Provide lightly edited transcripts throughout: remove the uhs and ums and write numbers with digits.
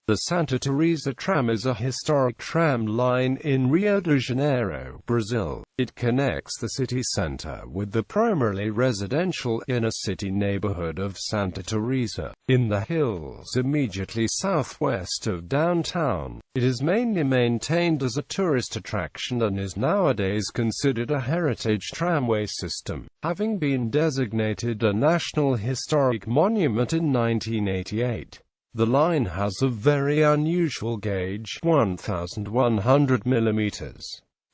The Santa Teresa Tram is a historic tram line in Rio de Janeiro, Brazil. It connects the city center with the primarily residential inner-city neighborhood of Santa Teresa, in the hills immediately southwest of downtown. It is mainly maintained as a tourist attraction and is nowadays considered a heritage tramway system, having been designated a National Historic Monument in 1988. The line has a very unusual gauge, 1,100 mm.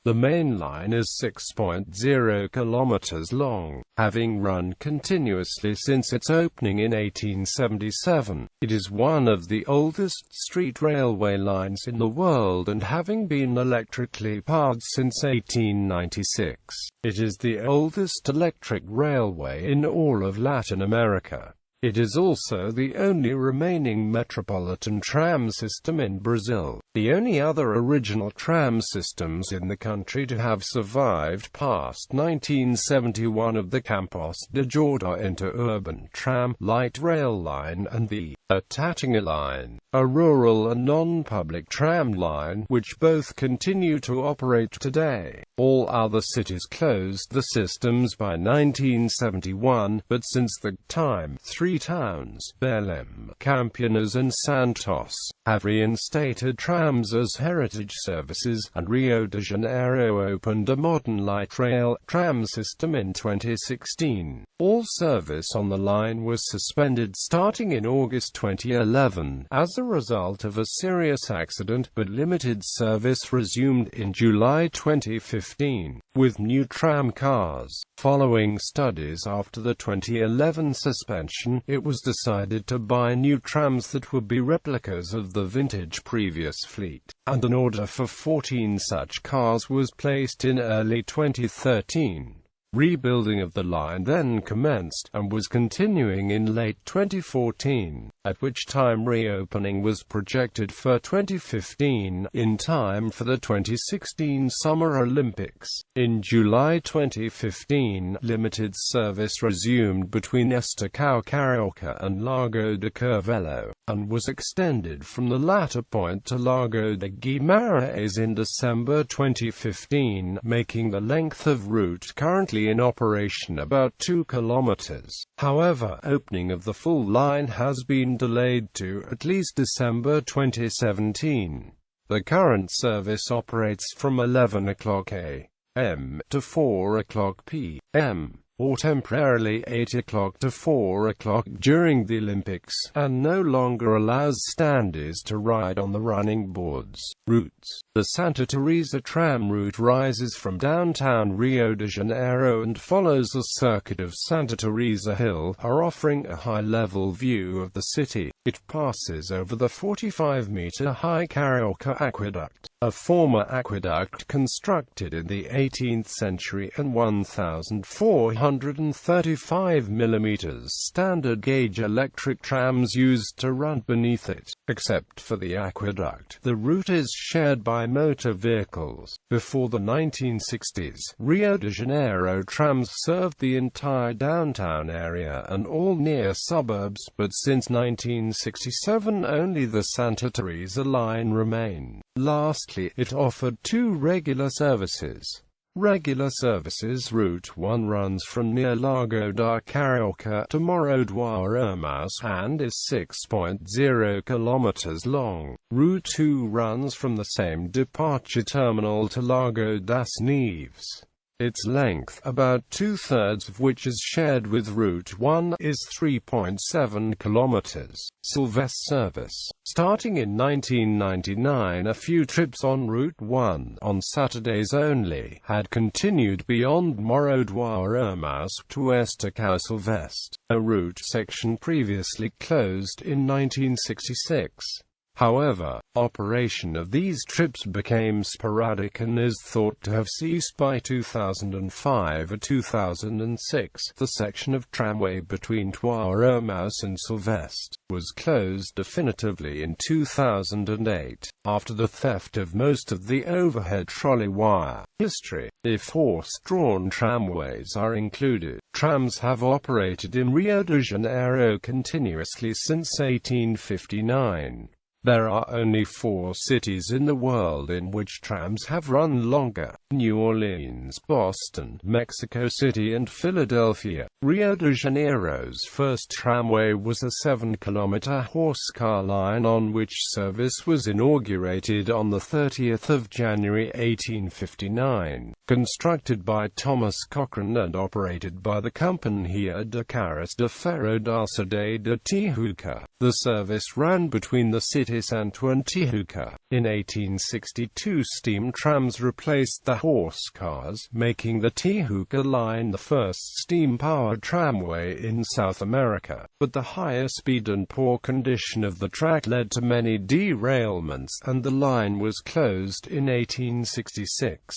The main line is 6.0 km long, having run continuously since its opening in 1877. It is one of the oldest street railway lines in the world and having been electrically powered since 1896. It is the oldest electric railway in all of Latin America. It is also the only remaining metropolitan tram system in Brazil. The only other original tram systems in the country to have survived past 1971 of the Campos de Jordão interurban tram, light rail line, and the Tatinga line, a rural and non-public tram line, which both continue to operate today. All other cities closed the systems by 1971, but since that time, three towns, Belém, Campinas and Santos, have reinstated trams as heritage services, and Rio de Janeiro opened a modern light rail tram system in 2016. All service on the line was suspended starting in August 2011, as a result of a serious accident, but limited service resumed in July 2015, with new tram cars. Following studies after the 2011 suspension, it was decided to buy new trams that would be replicas of the vintage previous fleet, and an order for 14 such cars was placed in early 2013. Rebuilding of the line then commenced, and was continuing in late 2014, at which time reopening was projected for 2015, in time for the 2016 Summer Olympics. In July 2015, limited service resumed between Estacão Carioca and Largo de Curvelo, and was extended from the latter point to Largo de Guimarães in December 2015, making the length of route currently in operation about 2 kilometers. However, opening of the full line has been delayed to at least December 2017. The current service operates from 11 o'clock a.m. to 4 o'clock p.m. or temporarily 8 o'clock to 4 o'clock during the Olympics, and no longer allows standees to ride on the running boards. Routes. The Santa Teresa Tram route rises from downtown Rio de Janeiro and follows a circuit of Santa Teresa Hill, offering a high-level view of the city. It passes over the 45-meter-high Carioca Aqueduct, a former aqueduct constructed in the 18th century, and 1,435 mm standard gauge electric trams used to run beneath it. Except for the aqueduct, the route is shared by motor vehicles. Before the 1960s, Rio de Janeiro trams served the entire downtown area and all near suburbs, but since 1967 only the Santa Teresa line remained. Lastly, it offered two regular services. Regular services. Route 1 runs from near Largo da Carioca to Morro do Aramaus and is 6.0 kilometers long. Route 2 runs from the same departure terminal to Largo das Neves. Its length, about two-thirds of which is shared with Route 1, is 3.7 kilometers. Silvestre service. Starting in 1999, a few trips on Route 1, on Saturdays only, had continued beyond Morro do Aramaus to Estacão Silvestre, a route section previously closed in 1966. However, operation of these trips became sporadic and is thought to have ceased by 2005 or 2006. The section of tramway between Aramaus and Silvestre was closed definitively in 2008, after the theft of most of the overhead trolley wire. History. If horse-drawn tramways are included, trams have operated in Rio de Janeiro continuously since 1859. There are only 4 cities in the world in which trams have run longer: New Orleans, Boston, Mexico City and Philadelphia. Rio de Janeiro's first tramway was a 7-kilometer horsecar line on which service was inaugurated on 30th of January 1859. Constructed by Thomas Cochrane and operated by the Companhia de Carros de Ferro da Cidade de Tijuca, the service ran between the city centre and Tijuca. In 1862, steam trams replaced the horse cars, making the Tijuca line the first steam-powered tramway in South America. But the higher speed and poor condition of the track led to many derailments, and the line was closed in 1866.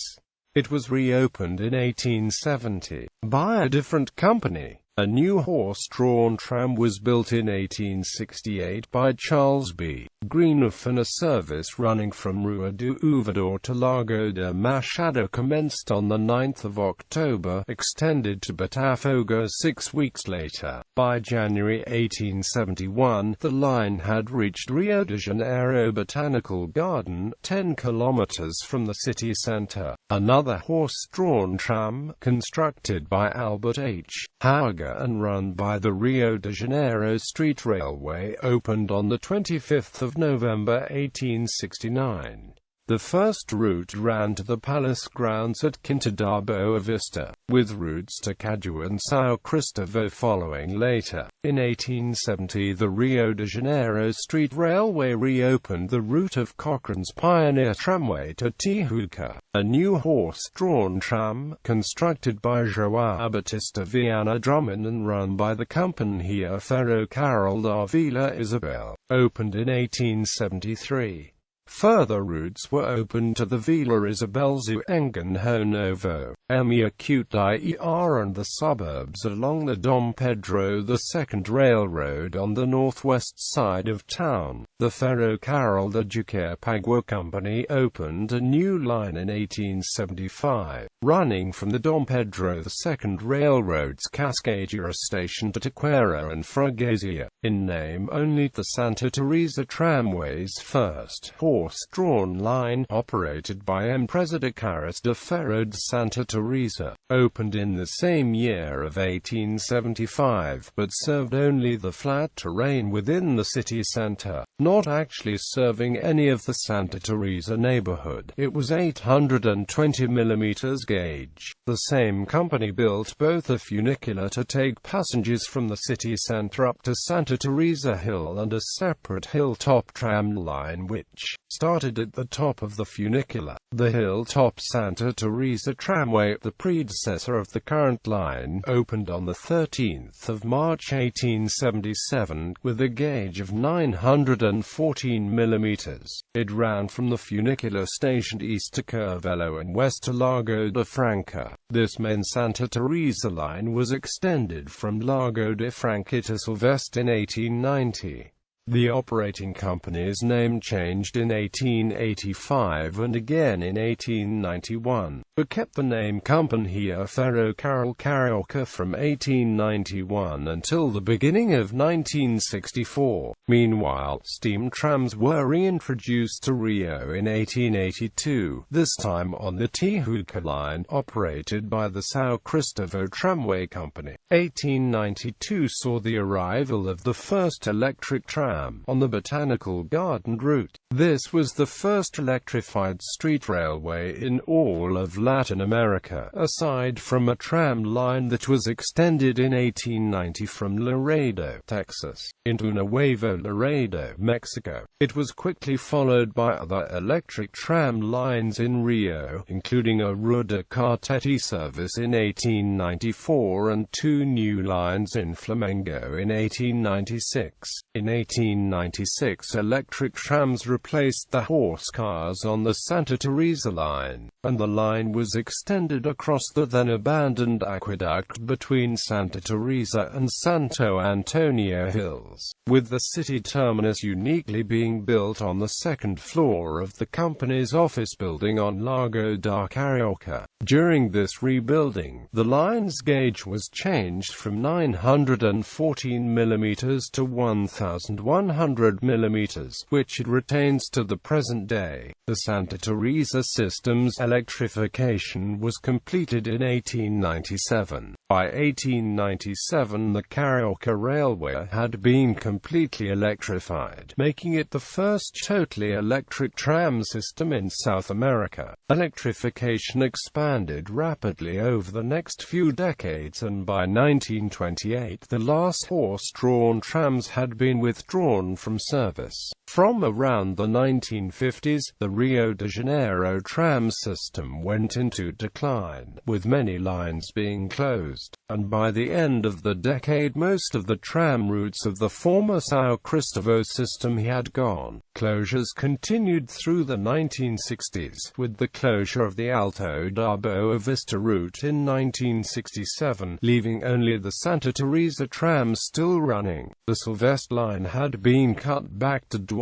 It was reopened in 1870 by a different company. A new horse-drawn tram was built in 1868 by Charles B. Greenough, and a service running from Rua do Uvador to Lago de Machado commenced on 9 October, extended to Botafogo 6 weeks later. By January 1871, the line had reached Rio de Janeiro Botanical Garden, 10 kilometers from the city center. Another horse-drawn tram, constructed by Albert H. Hauger and run by the Rio de Janeiro Street Railway, opened on 25 November 1869. The first route ran to the palace grounds at Quinta da Boa Vista, with routes to Caju and São Cristóvão following later. In 1870, the Rio de Janeiro Street Railway reopened the route of Cochrane's Pioneer Tramway to Tijuca. A new horse-drawn tram, constructed by João Batista Viana Drummond and run by the Companhia Ferrocarril da Vila Isabel, opened in 1873. Further routes were opened to the Vila Isabel Zoo, Engenho Novo, Emiacute and the suburbs along the Dom Pedro II Railroad on the northwest side of town. The Ferrocarril da Jacarepaguá Company opened a new line in 1875, running from the Dom Pedro II Railroad's Cascadia station to Taquera and Freguesia. In name only, the Santa Teresa Tramway's first horse-drawn line, operated by Empresa de Carros de Ferro de Santa Teresa, opened in the same year of 1875, but served only the flat terrain within the city center, not actually serving any of the Santa Teresa neighborhood. It was 820 mm gauge. The same company built both a funicular to take passengers from the city center up to Santa Teresa Hill and a separate hilltop tram line which started at the top of the funicular. The Hilltop Santa Teresa Tramway, the predecessor of the current line, opened on 13 March 1877, with a gauge of 914 mm. It ran from the funicular station east to Curvelo and west to Lago de Franca. This meant Santa Teresa line was extended from Lago de Franca to Silvestre in 1890. The operating company's name changed in 1885 and again in 1891, but kept the name Companhia Ferrocarril Carioca from 1891 until the beginning of 1964. Meanwhile, steam trams were reintroduced to Rio in 1882, this time on the Tijuca line, operated by the São Cristóvão Tramway Company. 1892 saw the arrival of the first electric tram on the Botanical Garden route. This was the first electrified street railway in all of Latin America, aside from a tram line that was extended in 1890 from Laredo, Texas, into Nuevo Laredo, Mexico. It was quickly followed by other electric tram lines in Rio, including a Rua de Cartete service in 1894 and 2 new lines in Flamengo in 1896. In 1896, electric trams replaced the horse cars on the Santa Teresa line. and the line was extended across the then abandoned aqueduct between Santa Teresa and Santo Antonio Hills, with the city terminus uniquely being built on the second floor of the company's office building on Largo da Carioca. During this rebuilding, the line's gauge was changed from 914 mm to 1100 mm, which it retains to the present day. The Santa Teresa system's electrification was completed in 1897. By 1897, the Carioca Railway had been completely electrified, making it the first totally electric tram system in South America. Electrification expanded rapidly over the next few decades, and by 1928 the last horse-drawn trams had been withdrawn from service. From around the 1950s, the Rio de Janeiro tram system went into decline, with many lines being closed, and by the end of the decade most of the tram routes of the former São Cristóvão system had gone. Closures continued through the 1960s, with the closure of the Alto da Boa Vista route in 1967, leaving only the Santa Teresa tram still running. The Silvestre line had been cut back to Dörrbecker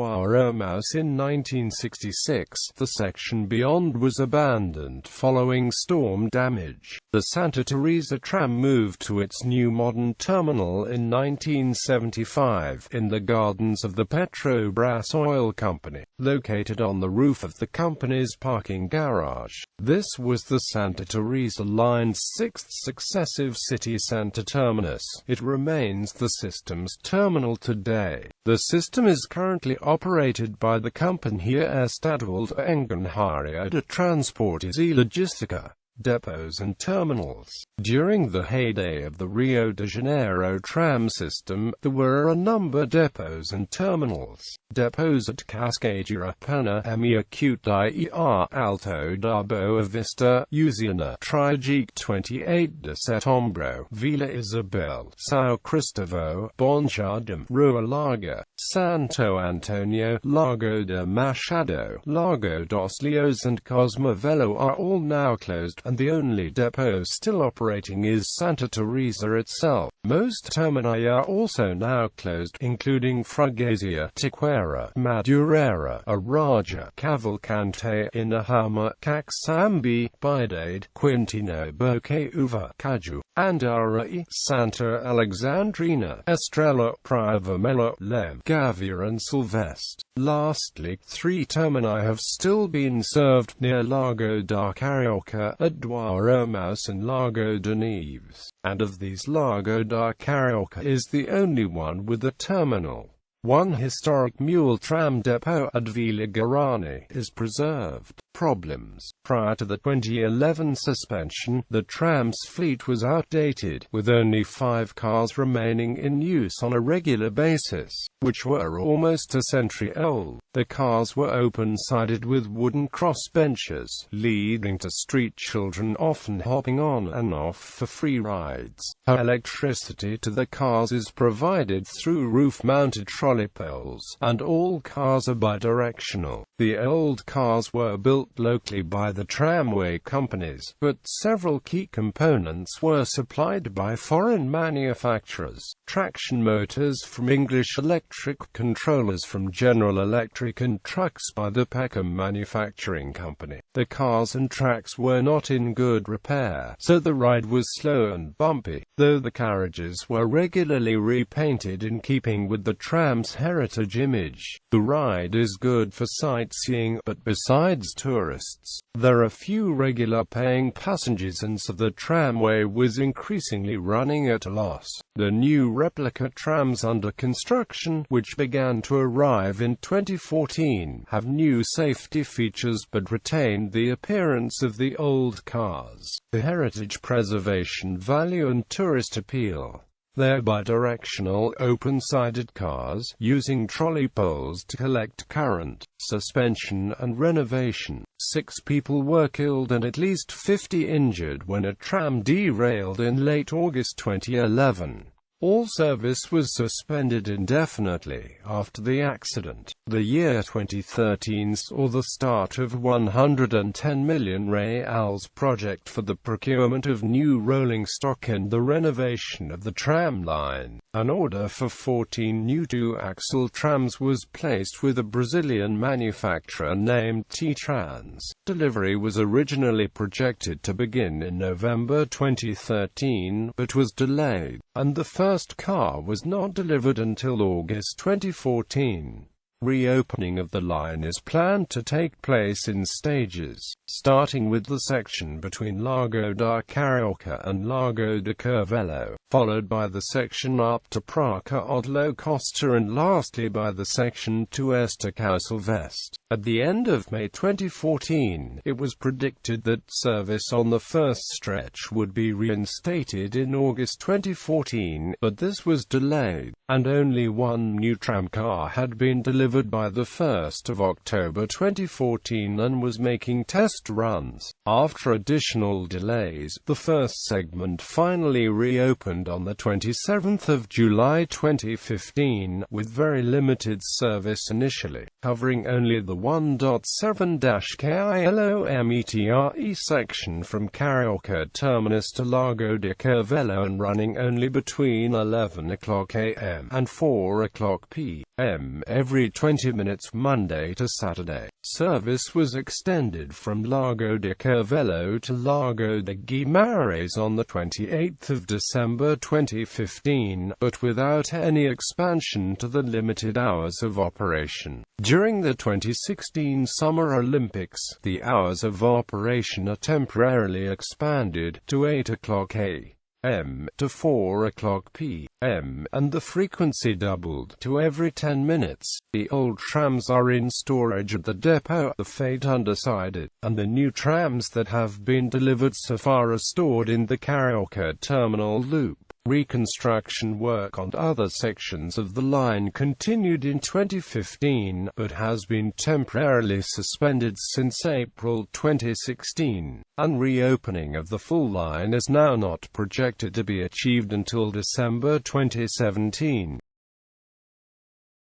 in 1966. The section beyond was abandoned following storm damage. The Santa Teresa tram moved to its new modern terminal in 1975, in the gardens of the Petrobras Oil Company, located on the roof of the company's parking garage. This was the Santa Teresa line's sixth successive city center terminus. It remains the system's terminal today. The system is currently operated by the Companhia Estadual de Engenharia de Transportes e Logística, depots and terminals. During the heyday of the Rio de Janeiro tram system, there were a number of depots and terminals. Depots at Cascadura, Pana, Amiacute Alto da Boa Vista, Usiana, Trigique 28 de Setembro, Vila Isabel, São Cristóvão, Bom Jardim, Rua Larga, Santo Antonio, Largo de Machado, Largo dos Leões and Cosmovelo are all now closed, and the only depot still operating is Santa Teresa itself. Most termini are also now closed, including Freguesia, Tiqueira, Madureira, Araja, Cavalcante, Inahama, Caxambi, Bidade, Quintino, Bocaiúva, Caju, Andaraí, Santa Alexandrina, Estrela, Praia Vermelha, Lem, Gavia and Silvestre. Lastly, 3 termini have still been served, near Largo da Carioca, at Dörrbecker and Largo de Neves, and of these Largo da Carioca is the only one with a terminal. One historic mule tram depot at Vila Guarani is preserved. Problems. Prior to the 2011 suspension, the tram's fleet was outdated, with only 5 cars remaining in use on a regular basis, which were almost a century old. The cars were open-sided with wooden crossbenches, leading to street children often hopping on and off for free rides. Electricity to the cars is provided through roof-mounted trolley poles, and all cars are bidirectional. The old cars were built locally by the tramway companies, but several key components were supplied by foreign manufacturers. Traction motors from English Electric, controllers from General Electric, and trucks by the Peckham Manufacturing Company. The cars and tracks were not in good repair, so the ride was slow and bumpy, though the carriages were regularly repainted in keeping with the tram's heritage image. The ride is good for sightseeing, but besides tourists, there are few regular paying passengers, and so the tramway was increasingly running at a loss. The new replica trams under construction, which began to arrive in 2014, have new safety features but retain the appearance of the old cars. The heritage preservation value and tourist appeal. They are bidirectional, open-sided cars, using trolley poles to collect current, suspension and renovation. 6 people were killed and at least 50 injured when a tram derailed in late August 2011. All service was suspended indefinitely after the accident. The year 2013 saw the start of $110 million project for the procurement of new rolling stock and the renovation of the tram line. An order for 14 new two-axle trams was placed with a Brazilian manufacturer named T-Trans. Delivery was originally projected to begin in November 2013, but was delayed, and the first car was not delivered until August 2014. Reopening of the line is planned to take place in stages, starting with the section between Largo da Carioca and Largo de Curvelo, followed by the section up to Praça Odlo Costa and lastly by the section to Estação Silvestre. At the end of May 2014, it was predicted that service on the first stretch would be reinstated in August 2014, but this was delayed, and only one new tram car had been delivered by the 1st of October 2014 and was making test runs. After additional delays, the first segment finally reopened on the 27th of July 2015, with very limited service initially, covering only the 1.7-kilometre section from Carioca terminus to Largo de Curvelo and running only between 11 o'clock a.m. and 4 o'clock p.m. every 20 minutes Monday to Saturday. Service was extended from Largo de Curvelo to Largo de Guimarães on the 28th of December 2015, but without any expansion to the limited hours of operation. During the 2016 Summer Olympics, the hours of operation are temporarily expanded to 8 o'clock a.m. to 4 o'clock p.m., and the frequency doubled to every 10 minutes. The old trams are in storage at the depot, the fate undecided, and the new trams that have been delivered so far are stored in the Carioca terminal loop. Reconstruction work on other sections of the line continued in 2015, but has been temporarily suspended since April 2016, and reopening of the full line is now not projected to be achieved until December 2017.